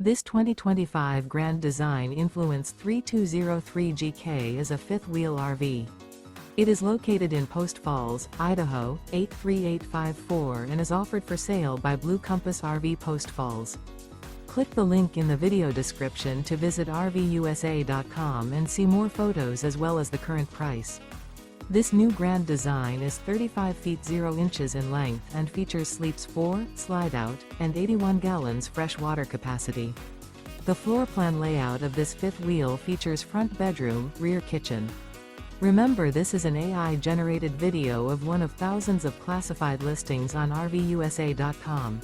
This 2025 Grand Design Influence 3203GK is a fifth-wheel RV. It is located in Post Falls, Idaho, 83854 and is offered for sale by Blue Compass RV Post Falls. Click the link in the video description to visit RVUSA.com and see more photos as well as the current price. This new Grand Design is 35 feet 0 inches in length and features sleeps 4, slide-out, and 81 gallons fresh water capacity. The floor plan layout of this fifth wheel features front bedroom, rear kitchen. Remember, this is an AI-generated video of one of thousands of classified listings on RVUSA.com.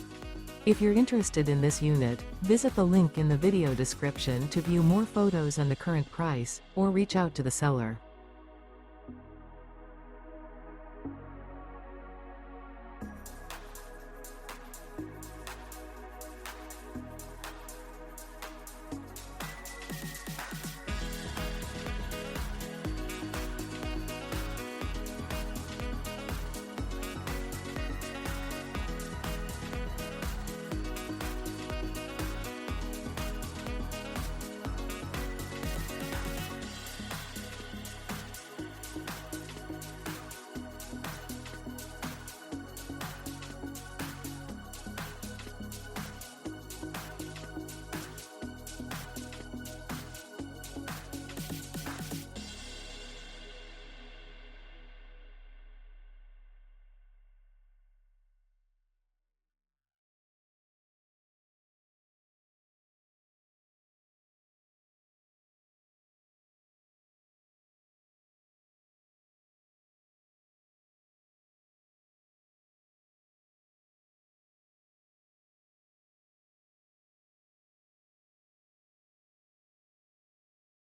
If you're interested in this unit, visit the link in the video description to view more photos and the current price, or reach out to the seller.